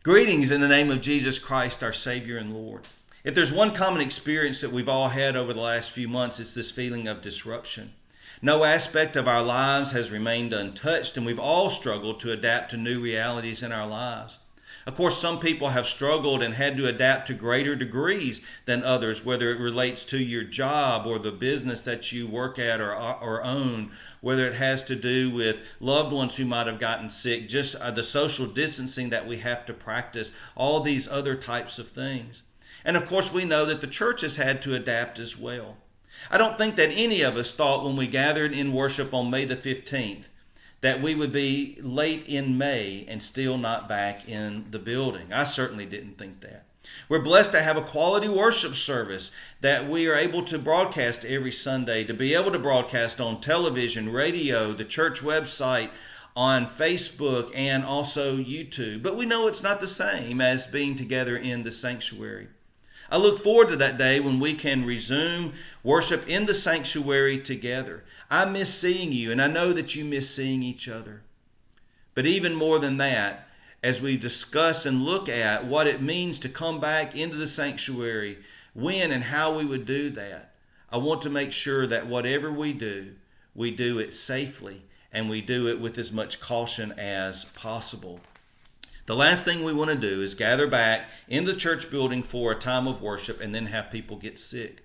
Greetings in the name of Jesus Christ, our Savior and Lord. If there's one common experience that we've all had over the last few months, it's this feeling of disruption. No aspect of our lives has remained untouched, and we've all struggled to adapt to new realities in our lives. Of course, some people have struggled and had to adapt to greater degrees than others, whether it relates to your job or the business that you work at or own, whether it has to do with loved ones who might have gotten sick, just the social distancing that we have to practice, all these other types of things. And of course, we know that the church has had to adapt as well. I don't think that any of us thought when we gathered in worship on May the 15th that we would be late in May and still not back in the building. I certainly didn't think that. We're blessed to have a quality worship service that we are able to broadcast every Sunday, to be able to broadcast on television, radio, the church website, on Facebook, and also YouTube. But we know it's not the same as being together in the sanctuary. I look forward to that day when we can resume worship in the sanctuary together. I miss seeing you, and I know that you miss seeing each other. But even more than that, as we discuss and look at what it means to come back into the sanctuary, when and how we would do that, I want to make sure that whatever we do it safely, and we do it with as much caution as possible. The last thing we want to do is gather back in the church building for a time of worship and then have people get sick.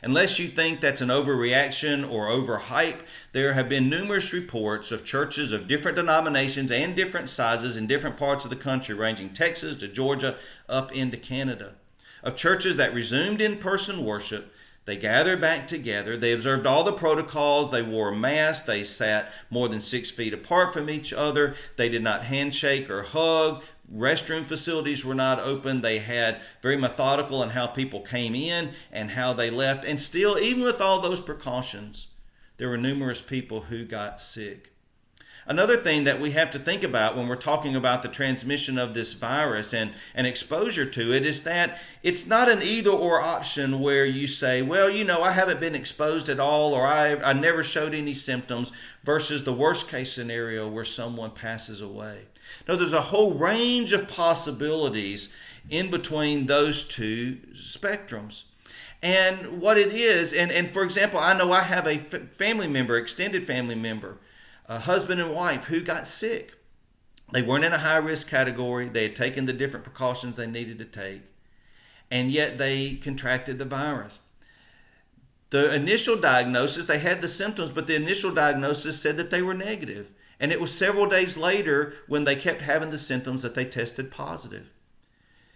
Unless you think that's an overreaction or overhype, there have been numerous reports of churches of different denominations and different sizes in different parts of the country, ranging Texas to Georgia up into Canada, of churches that resumed in-person worship. They gathered back together. They observed all the protocols. They wore masks. They sat more than 6 feet apart from each other. They did not handshake or hug. Restroom facilities were not open. They had very methodical in how people came in and how they left. And still, even with all those precautions, there were numerous people who got sick. Another thing that we have to think about when we're talking about the transmission of this virus and exposure to it is that it's not an either or option where you say, well, I haven't been exposed at all, or I never showed any symptoms, versus the worst case scenario where someone passes away. No, there's a whole range of possibilities in between those two spectrums. And what it is, and for example, I know I have a family member, extended family member, a husband and wife who got sick. They weren't in a high-risk category. They had taken the different precautions they needed to take, and yet they contracted the virus. The initial diagnosis, they had the symptoms, but the initial diagnosis said that they were negative. And it was several days later, when they kept having the symptoms, that they tested positive.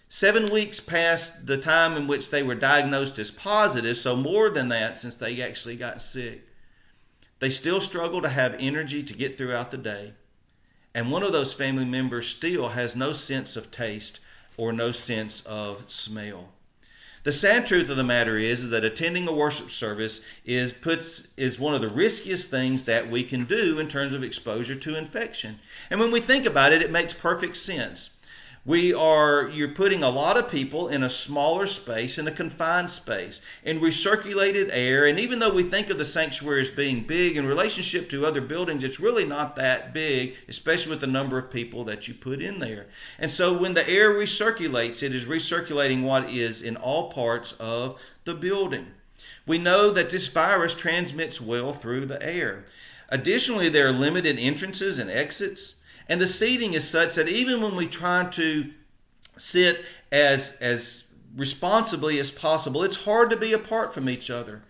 7 weeks past the time in which they were diagnosed as positive, so more than that since they actually got sick. They still struggle to have energy to get throughout the day. And one of those family members still has no sense of taste or no sense of smell. The sad truth of the matter is that attending a worship service is one of the riskiest things that we can do in terms of exposure to infection. And when we think about it, it makes perfect sense. You're putting a lot of people in a smaller space, in a confined space, in recirculated air. And even though we think of the sanctuary as being big in relationship to other buildings, it's really not that big, especially with the number of people that you put in there. And so when the air recirculates, it is recirculating what is in all parts of the building. We know that this virus transmits well through the air. Additionally, there are limited entrances and exits. And the seating is such that even when we try to sit as responsibly as possible, it's hard to be apart from each other.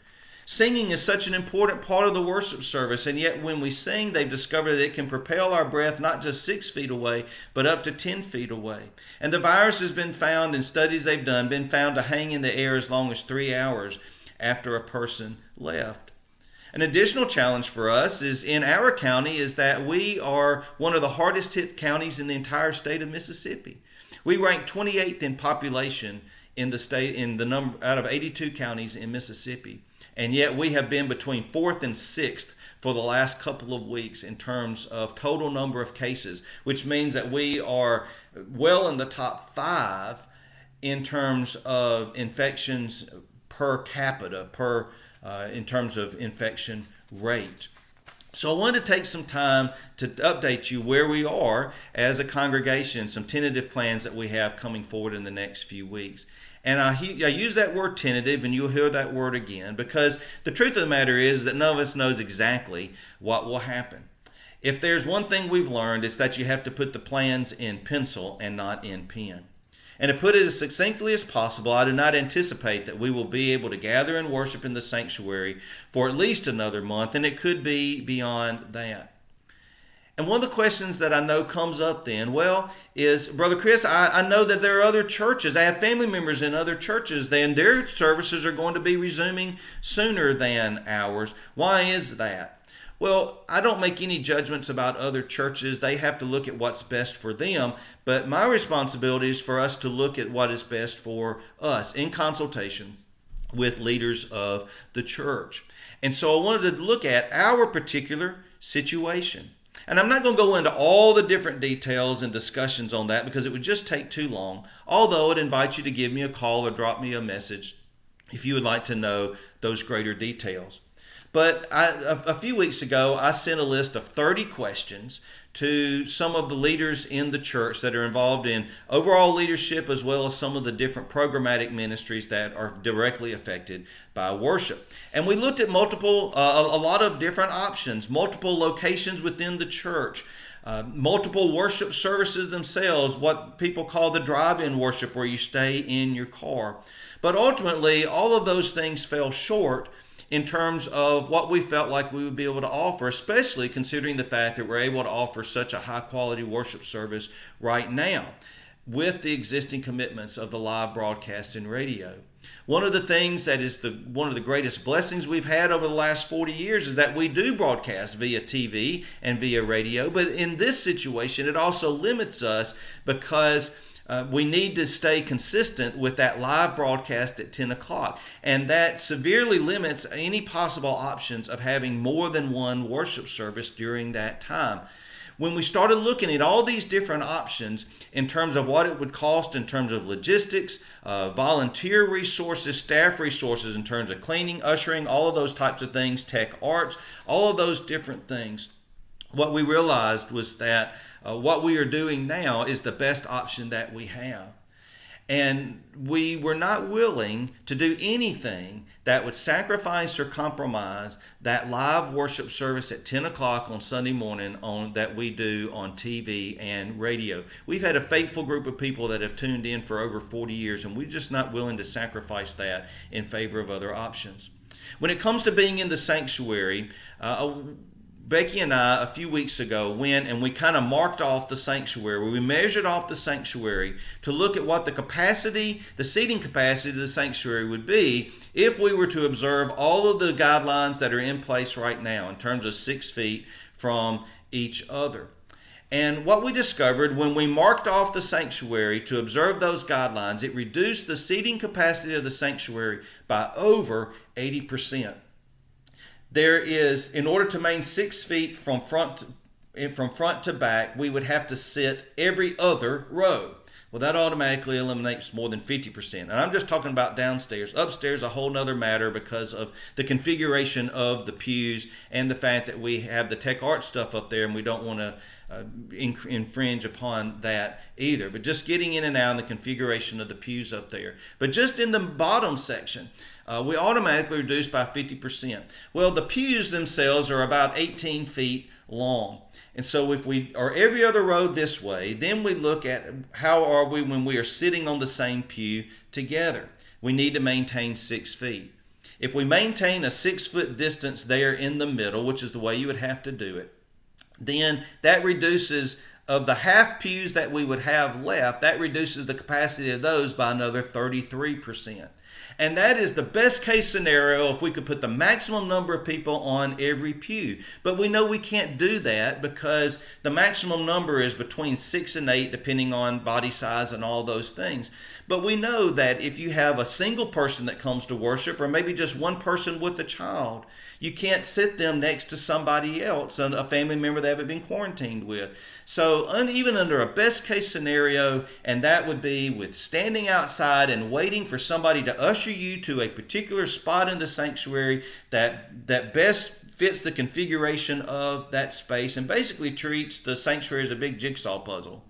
Singing is such an important part of the worship service, and yet when we sing, they've discovered that it can propel our breath not just 6 feet away, but up to 10 feet away. And the virus has been found, in studies they've done, been found to hang in the air as long as 3 hours after a person left. An additional challenge for us is in our county is that we are one of the hardest hit counties in the entire state of Mississippi. We rank 28th in population in the state, in the number out of 82 counties in Mississippi. And yet we have been between 4th and 6th for the last couple of weeks in terms of total number of cases, which means that we are well in the top 5 in terms of infections per capita, in terms of infection rate. So I wanted to take some time to update you where we are as a congregation, some tentative plans that we have coming forward in the next few weeks. And I use that word tentative, and you'll hear that word again, because the truth of the matter is that none of us knows exactly what will happen. If there's one thing we've learned, it's that you have to put the plans in pencil and not in pen. And to put it as succinctly as possible, I do not anticipate that we will be able to gather and worship in the sanctuary for at least another month, and it could be beyond that. And one of the questions that I know comes up then, is, Brother Chris, I know that there are other churches. I have family members in other churches, then their services are going to be resuming sooner than ours. Why is that? Well, I don't make any judgments about other churches. They have to look at what's best for them. But my responsibility is for us to look at what is best for us in consultation with leaders of the church. And so I wanted to look at our particular situation. And I'm not going to go into all the different details and discussions on that because it would just take too long. Although I'd invite you to give me a call or drop me a message if you would like to know those greater details. But a few weeks ago, I sent a list of 30 questions to some of the leaders in the church that are involved in overall leadership, as well as some of the different programmatic ministries that are directly affected by worship. And we looked at a lot of different options, multiple locations within the church, multiple worship services themselves, what people call the drive-in worship, where you stay in your car. But ultimately, all of those things fell short in terms of what we felt like we would be able to offer, especially considering the fact that we're able to offer such a high quality worship service right now with the existing commitments of the live broadcast and radio. One of the things that is one of the greatest blessings we've had over the last 40 years is that we do broadcast via TV and via radio, but in this situation it also limits us because we need to stay consistent with that live broadcast at 10 o'clock. And that severely limits any possible options of having more than one worship service during that time. When we started looking at all these different options in terms of what it would cost in terms of logistics, volunteer resources, staff resources in terms of cleaning, ushering, all of those types of things, tech arts, all of those different things, what we realized was that what we are doing now is the best option that we have. And we were not willing to do anything that would sacrifice or compromise that live worship service at 10 o'clock on Sunday morning that we do on TV and radio. We've had a faithful group of people that have tuned in for over 40 years, and we're just not willing to sacrifice that in favor of other options. When it comes to being in the sanctuary, Becky and I, a few weeks ago, went and we kind of marked off the sanctuary. We measured off the sanctuary to look at what the seating capacity of the sanctuary would be if we were to observe all of the guidelines that are in place right now in terms of 6 feet from each other. And what we discovered when we marked off the sanctuary to observe those guidelines, it reduced the seating capacity of the sanctuary by over 80%. There is, in order to maintain 6 feet from front to back, we would have to sit every other row. Well, that automatically eliminates more than 50%. And I'm just talking about downstairs. Upstairs, a whole nother matter because of the configuration of the pews and the fact that we have the tech art stuff up there and we don't want to infringe upon that either. But just getting in and out and the configuration of the pews up there. But just in the bottom section, we automatically reduce by 50%. Well, the pews themselves are about 18 feet long. And so if we are every other row this way, then we look at how are we when we are sitting on the same pew together. We need to maintain 6 feet. If we maintain a 6 foot distance there in the middle, which is the way you would have to do it, then that reduces, of the half pews that we would have left, that reduces the capacity of those by another 33%. And that is the best case scenario if we could put the maximum number of people on every pew. But we know we can't do that because the maximum number is between 6 and 8 depending on body size and all those things. But we know that if you have a single person that comes to worship or maybe just one person with a child, you can't sit them next to somebody else, a family member they haven't been quarantined with. So even under a best case scenario, and that would be with standing outside and waiting for somebody to usher you to a particular spot in the sanctuary that best fits the configuration of that space and basically treats the sanctuary as a big jigsaw puzzle.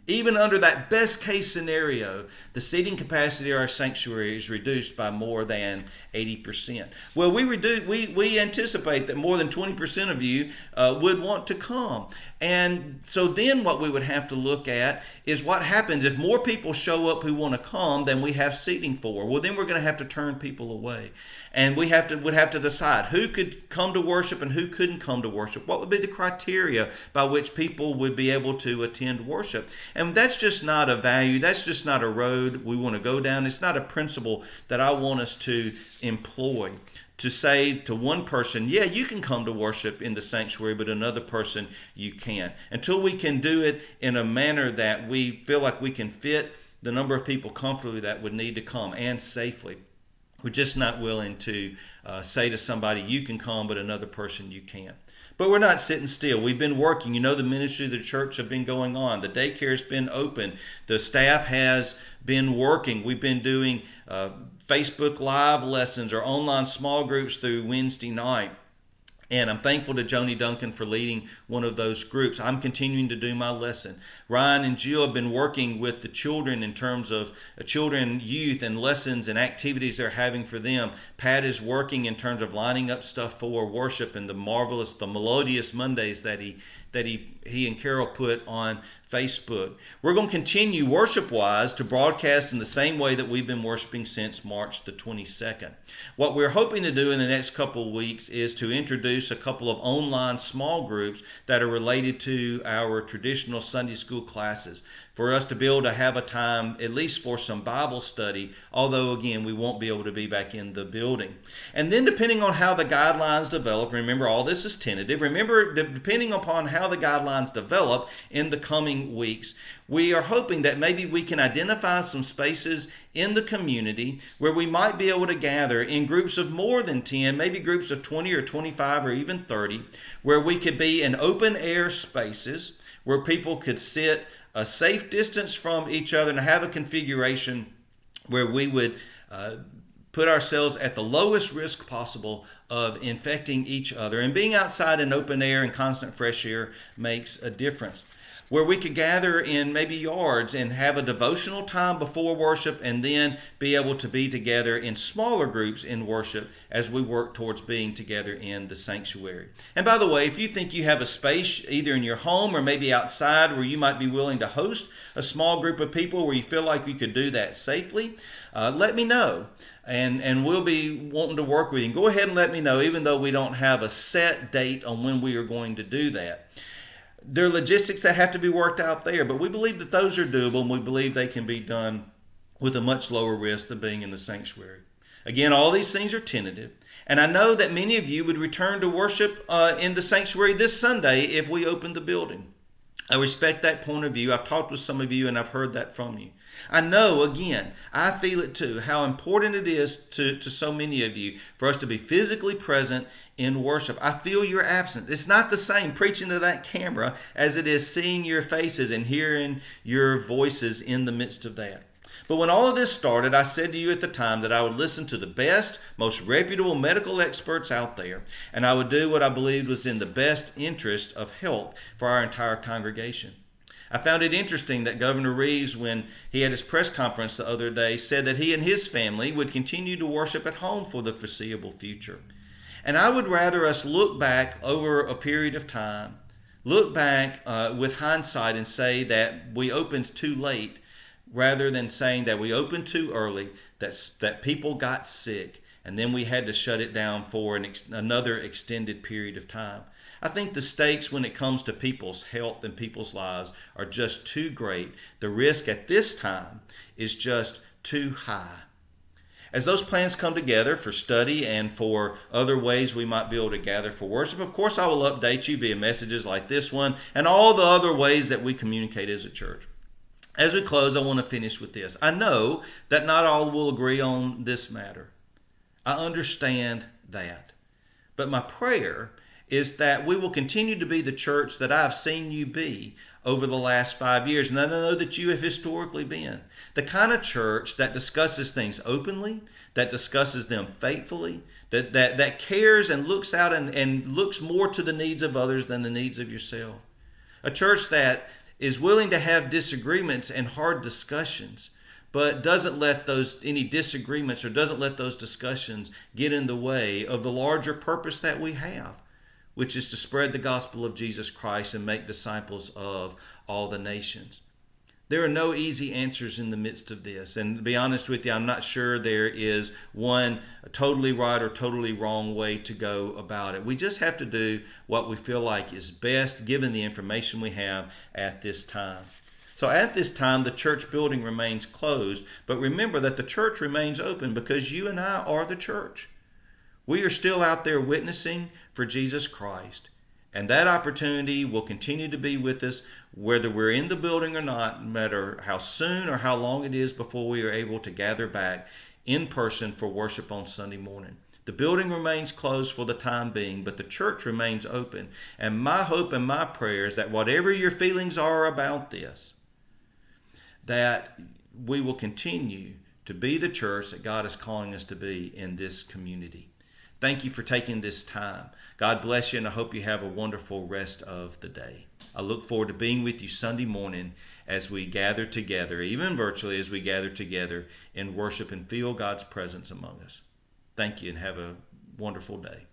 Even under that best case scenario, the seating capacity of our sanctuary is reduced by more than 80%. Well, we anticipate that more than 20% of you would want to come. And so then what we would have to look at is what happens if more people show up who want to come than we have seating for. Well, then we're going to have to turn people away. And would have to decide who could come to worship and who couldn't come to worship. What would be the criteria by which people would be able to attend worship? And that's just not a value. That's just not a road we want to go down. It's not a principle that I want us to employ. To say to one person, yeah, you can come to worship in the sanctuary, but another person you can't. Until we can do it in a manner that we feel like we can fit the number of people comfortably that would need to come and safely. We're just not willing to say to somebody, you can come, but another person you can't. But we're not sitting still. We've been working. You know, the ministry of the church have been going on. The daycare's been open. The staff has been working. We've been doing Facebook Live lessons or online small groups through Wednesday night. And I'm thankful to Joni Duncan for leading one of those groups. I'm continuing to do my lesson. Ryan and Jill have been working with the children in terms of children, youth, and lessons and activities they're having for them. Pat is working in terms of lining up stuff for worship and the melodious Mondays that he and Carol put on Facebook. We're going to continue worship-wise to broadcast in the same way that we've been worshiping since March the 22nd. What we're hoping to do in the next couple of weeks is to introduce a couple of online small groups that are related to our traditional Sunday school classes, for us to be able to have a time at least for some Bible study, although again we won't be able to be back in the building. And then depending on how the guidelines develop, remember all this is tentative, depending upon how the guidelines develop in the coming weeks, we are hoping that maybe we can identify some spaces in the community where we might be able to gather in groups of more than 10, maybe groups of 20 or 25 or even 30, where we could be in open air spaces where people could sit a safe distance from each other and have a configuration where we would put ourselves at the lowest risk possible of infecting each other. And being outside in open air and constant fresh air makes a difference. Where we could gather in maybe yards and have a devotional time before worship and then be able to be together in smaller groups in worship as we work towards being together in the sanctuary. And by the way, if you think you have a space either in your home or maybe outside where you might be willing to host a small group of people where you feel like you could do that safely, let me know. And we'll be wanting to work with you. Go ahead and let me know, even though we don't have a set date on when we are going to do that. There are logistics that have to be worked out there, but we believe that those are doable, and we believe they can be done with a much lower risk than being in the sanctuary. Again, all these things are tentative, and I know that many of you would return to worship in the sanctuary this Sunday if we opened the building. I respect that point of view. I've talked with some of you, and I've heard that from you. I know, again, I feel it too, how important it is to so many of you for us to be physically present in worship. I feel your absence. It's not the same preaching to that camera as it is seeing your faces and hearing your voices in the midst of that. But when all of this started, I said to you at the time that I would listen to the best, most reputable medical experts out there, and I would do what I believed was in the best interest of health for our entire congregation. I found it interesting that Governor Reeves, when he had his press conference the other day, said that he and his family would continue to worship at home for the foreseeable future. And I would rather us look back over a period of time, look back with hindsight and say that we opened too late, rather than saying that we opened too early, that people got sick, and then we had to shut it down for another extended period of time. I think the stakes when it comes to people's health and people's lives are just too great. The risk at this time is just too high. As those plans come together for study and for other ways we might be able to gather for worship, of course I will update you via messages like this one and all the other ways that we communicate as a church. As we close, I want to finish with this. I know that not all will agree on this matter. I understand that. But my prayer is that we will continue to be the church that I've seen you be over the last 5 years, and I know that you have historically been. The kind of church that discusses things openly, that discusses them faithfully, that cares and looks out and looks more to the needs of others than the needs of yourself. A church that is willing to have disagreements and hard discussions, but doesn't let any disagreements or doesn't let those discussions get in the way of the larger purpose that we have, which is to spread the gospel of Jesus Christ and make disciples of all the nations. There are no easy answers in the midst of this. And to be honest with you, I'm not sure there is one totally right or totally wrong way to go about it. We just have to do what we feel like is best given the information we have at this time. So at this time, the church building remains closed, but remember that the church remains open because you and I are the church. We are still out there witnessing for Jesus Christ. And that opportunity will continue to be with us whether we're in the building or not, no matter how soon or how long it is before we are able to gather back in person for worship on Sunday morning. The building remains closed for the time being, but the church remains open. And my hope and my prayer is that whatever your feelings are about this, that we will continue to be the church that God is calling us to be in this community. Thank you for taking this time. God bless you, and I hope you have a wonderful rest of the day. I look forward to being with you Sunday morning as we gather together, even virtually as we gather together in worship and feel God's presence among us. Thank you, and have a wonderful day.